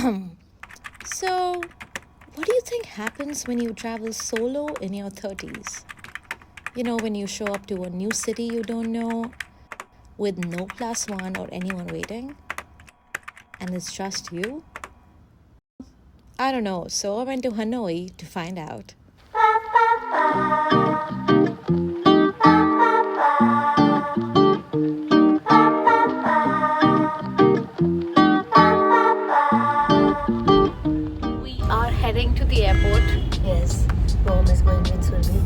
So, what do you think happens when you travel solo in your 30s? You know, when you show up to a new city you don't know with no plus one or anyone waiting, and it's just you? I don't know, so I went to Hanoi to find out. We are heading to the airport. Yes, Rome is going with Survi.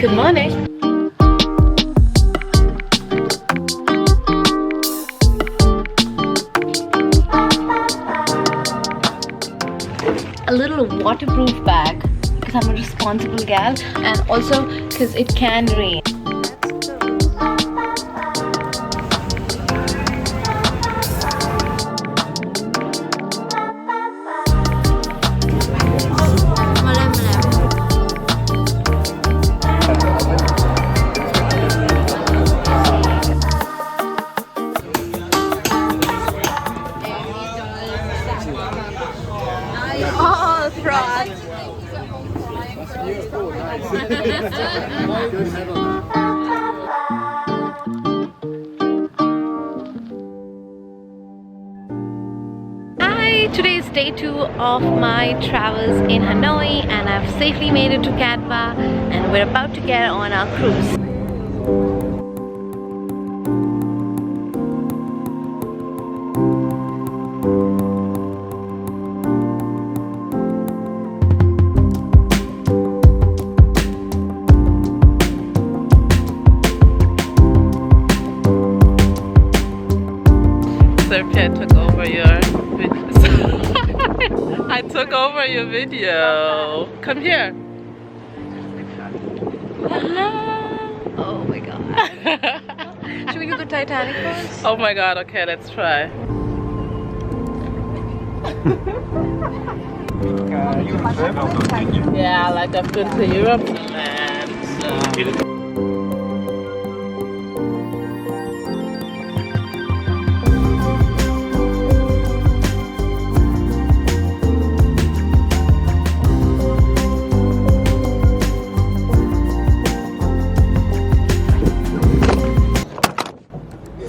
Good morning. A little waterproof bag because I'm a responsible gal, and also because it can rain. Oh, fraud. Today is day 2 of my travels in Hanoi, and I've safely made it to Cat Ba, and we're about to get on our cruise. Took over your video. I took over your video. Come here. Hello. Oh my god. Should we do the Titanic first? Oh my god, okay, let's try. Yeah, like I've been to Europe, man. So.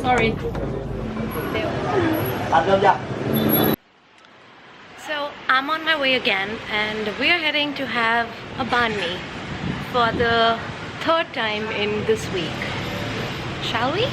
Sorry. So I'm on my way again, and we are heading to have a banh mi for the 3rd time in this week. Shall we?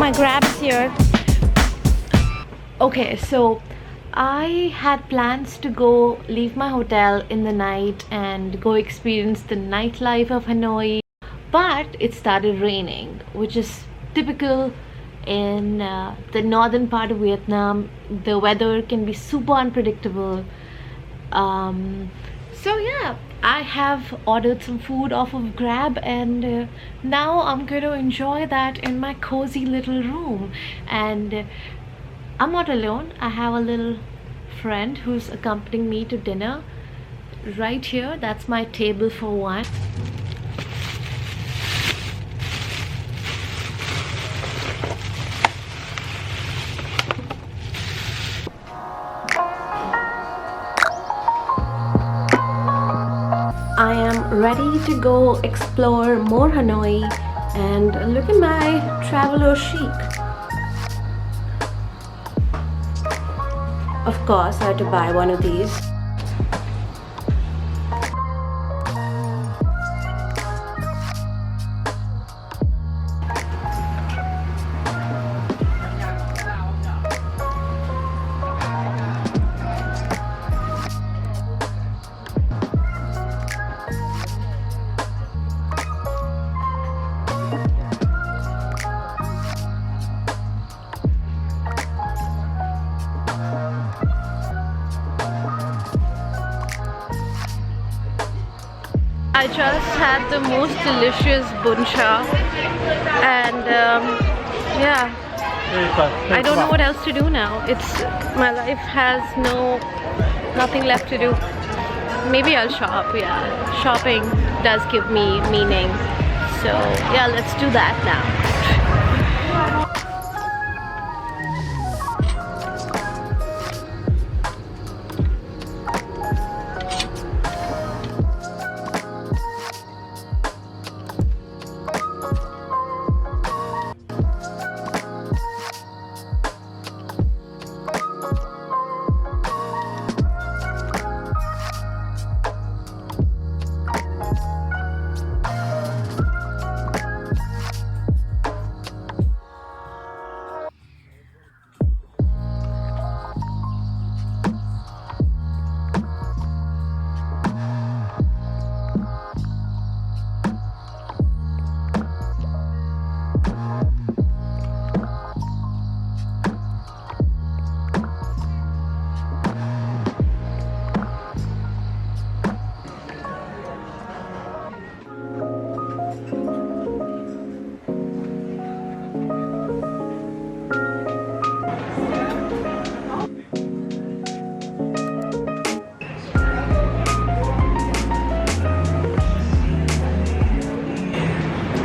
my grabs here. Okay, so I had plans to go leave my hotel in the night and go experience the nightlife of Hanoi, but it started raining, which is typical in the northern part of Vietnam. The weather can be super unpredictable. So yeah, I have ordered some food off of Grab, and now I'm going to enjoy that in my cozy little room. And I'm not alone. I have a little friend who's accompanying me to dinner right here. That's my table for one. I am ready to go explore more Hanoi, and look at my traveler chic. Of course, I had to buy one of these. I just had the most delicious buncha, and yeah, I don't know what else to do now. My life has nothing left to do. Maybe I'll shop. Yeah, shopping does give me meaning. So yeah, let's do that now.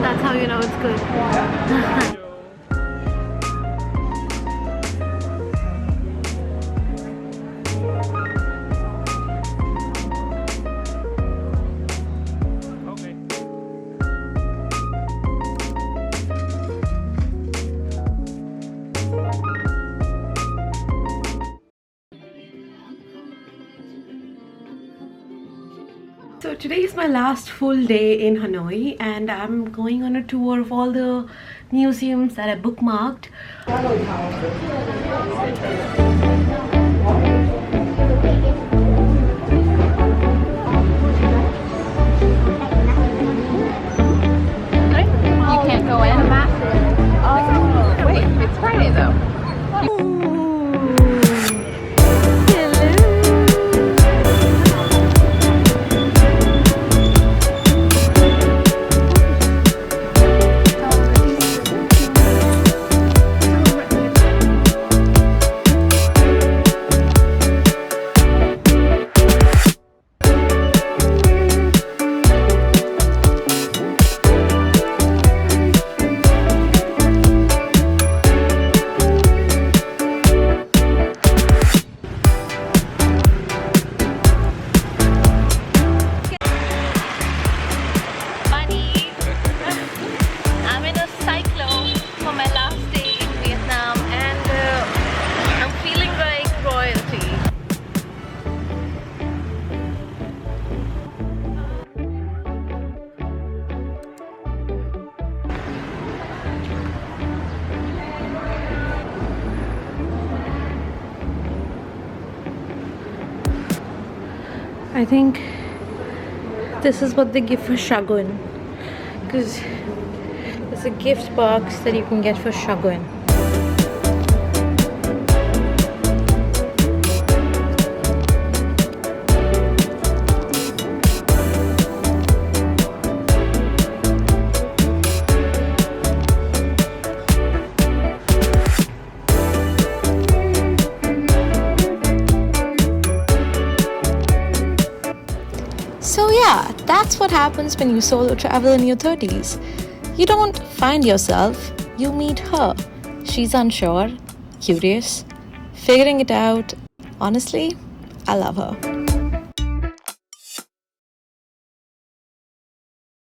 That's how you know it's good. So today is my last full day in Hanoi, and I'm going on a tour of all the museums that I bookmarked. You can't go in. Oh, wait, it's Friday though. I think this is what they give for Shagun, because there's a gift box that you can get for Shagun. So yeah, that's what happens when you solo travel in your 30s. You don't find yourself, you meet her. She's unsure, curious, figuring it out. Honestly, I love her.